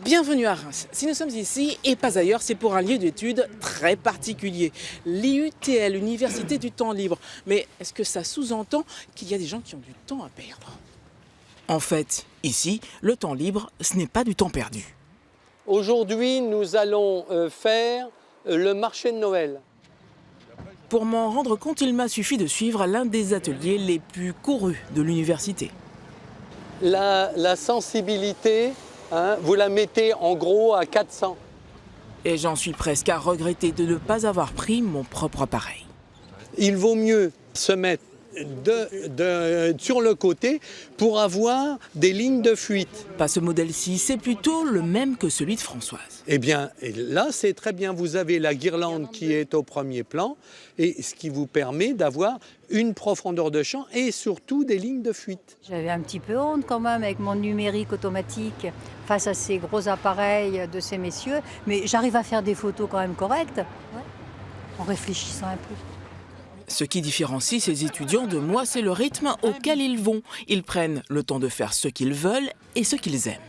Bienvenue à Reims. Si nous sommes ici et pas ailleurs, c'est pour un lieu d'études très particulier. L'IUTL, Université du temps libre. Mais est-ce que ça sous-entend qu'il y a des gens qui ont du temps à perdre? En fait, ici, le temps libre, ce n'est pas du temps perdu. Aujourd'hui, nous allons faire le marché de Noël. Pour m'en rendre compte, il m'a suffi de suivre l'un des ateliers les plus courus de l'université. La sensibilité, vous la mettez en gros à 400. Et j'en suis presque à regretter de ne pas avoir pris mon propre appareil. Il vaut mieux se mettre sur le côté pour avoir des lignes de fuite. Pas ce modèle-ci, c'est plutôt le même que celui de Françoise. Eh bien, là, c'est très bien. Vous avez la guirlande qui est au premier plan, et ce qui vous permet d'avoir une profondeur de champ et surtout des lignes de fuite. J'avais un petit peu honte quand même avec mon numérique automatique face à ces gros appareils de ces messieurs, mais j'arrive à faire des photos quand même correctes, en réfléchissant un peu. Ce qui différencie ces étudiants de moi, c'est le rythme auquel ils vont. Ils prennent le temps de faire ce qu'ils veulent et ce qu'ils aiment.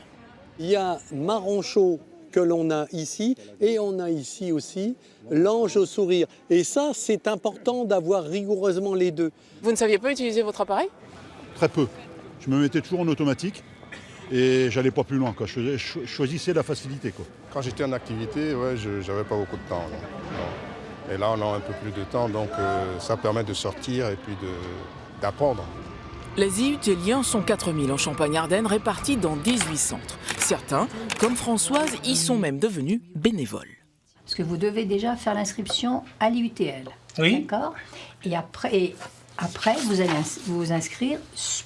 Il y a marron chaud que l'on a ici et on a ici aussi l'ange au sourire. Et ça, c'est important d'avoir rigoureusement les deux. Vous ne saviez pas utiliser votre appareil? Très peu. Je me mettais toujours en automatique et j'allais pas plus loin, quoi. Je choisissais la facilité, quoi. Quand j'étais en activité, j'avais pas beaucoup de temps. Non. Et là, on a un peu plus de temps, donc ça permet de sortir et puis d'apprendre. Les IUTéliens sont 4000 en Champagne-Ardenne répartis dans 18 centres. Certains, comme Françoise, y sont même devenus bénévoles. Parce que vous devez déjà faire l'inscription à l'IUTL. Oui. D'accord. Et après, vous allez vous inscrire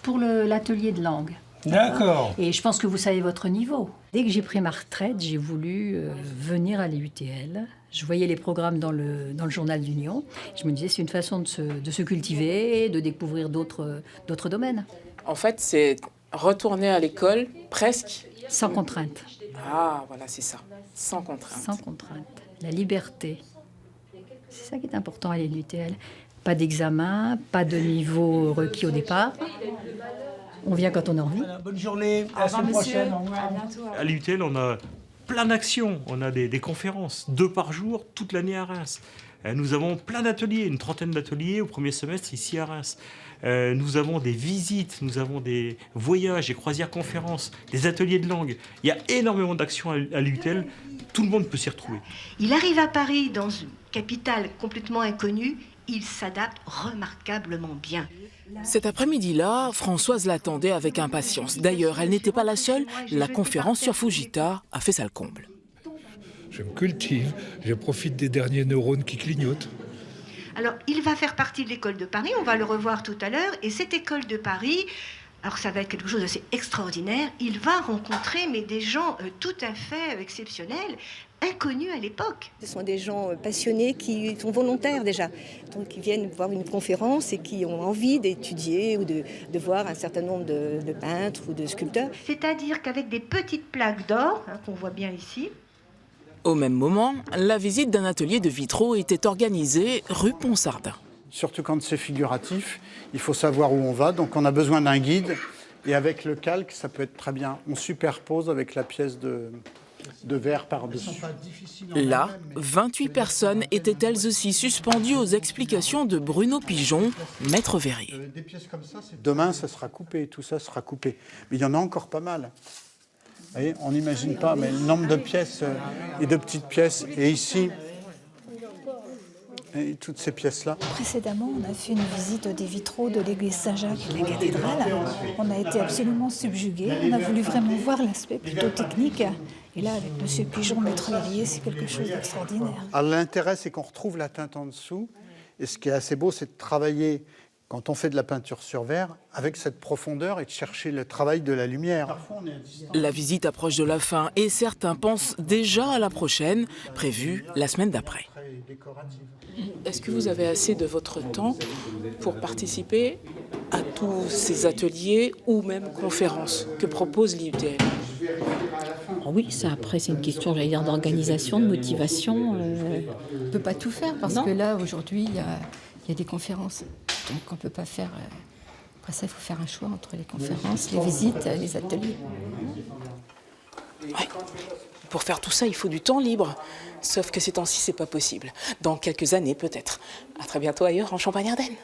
pour l'atelier de langue. D'accord. Et je pense que vous savez votre niveau. Dès que j'ai pris ma retraite, j'ai voulu venir à l'IUTL. Je voyais les programmes dans le journal d'Union. Je me disais, c'est une façon de se cultiver, de découvrir d'autres domaines. En fait, c'est retourner à l'école presque. Sans contrainte. Ah, voilà, c'est ça. Sans contrainte. Sans contrainte. La liberté. C'est ça qui est important à l'IUTL. Pas d'examen, pas de niveau requis au départ. On vient quand on a envie. Voilà, bonne journée, à la semaine prochaine. À l'IUTL, on a plein d'actions. On a des conférences, 2 par jour, toute l'année à Reims. Nous avons plein d'ateliers, une trentaine d'ateliers au premier semestre ici à Reims. Nous avons des visites, nous avons des voyages, des croisières conférences, des ateliers de langue. Il y a énormément d'actions à l'IUTL. Tout le monde peut s'y retrouver. Il arrive à Paris, dans une capitale complètement inconnue. Il s'adapte remarquablement bien. Cet après-midi-là, Françoise l'attendait avec impatience. D'ailleurs, elle n'était pas la seule. La conférence sur Fujita a fait ça le comble. Je me cultive, je profite des derniers neurones qui clignotent. Alors, il va faire partie de l'école de Paris, on va le revoir tout à l'heure, et cette école de Paris, alors ça va être quelque chose d'assez extraordinaire, il va rencontrer des gens tout à fait exceptionnels, inconnus à l'époque. Ce sont des gens passionnés qui sont volontaires déjà, donc qui viennent voir une conférence et qui ont envie d'étudier ou de voir un certain nombre de peintres ou de sculpteurs. C'est-à-dire qu'avec des petites plaques d'or, qu'on voit bien ici. Au même moment, la visite d'un atelier de vitraux était organisée rue Ponsardin. Surtout quand c'est figuratif, il faut savoir où on va, donc on a besoin d'un guide. Et avec le calque, ça peut être très bien. On superpose avec la pièce de verre par-dessus. Là, 28 personnes étaient elles aussi suspendues aux explications de Bruno Pigeon, maître verrier. Des pièces comme ça, demain, ça sera coupé, tout ça sera coupé. Mais il y en a encore pas mal. Vous voyez, on n'imagine pas, mais le nombre de pièces et de petites pièces. Et ici, et toutes ces pièces-là. Précédemment, on a fait une visite des vitraux de l'église Saint-Jacques et de la cathédrale. On a été absolument subjugués. On a voulu vraiment voir l'aspect plutôt technique. Et là, avec M. Pigeon, maître verrier, c'est quelque chose d'extraordinaire. Alors, l'intérêt, c'est qu'on retrouve la teinte en dessous. Et ce qui est assez beau, c'est de travailler, quand on fait de la peinture sur verre, avec cette profondeur et de chercher le travail de la lumière. La visite approche de la fin et certains pensent déjà à la prochaine, prévue la semaine d'après. Est-ce que vous avez assez de votre temps pour participer à tous ces ateliers ou même conférences que propose l'IUTL? Oui, ça après c'est une question, j'allais dire, d'organisation, de motivation. On ne peut pas tout faire parce que là aujourd'hui il y a des conférences, donc on ne peut pas faire. Après ça, il faut faire un choix entre les conférences, les visites, les ateliers. Ouais. Pour faire tout ça, il faut du temps libre. Sauf que ces temps-ci, c'est pas possible. Dans quelques années, peut-être. À très bientôt ailleurs, en Champagne-Ardenne.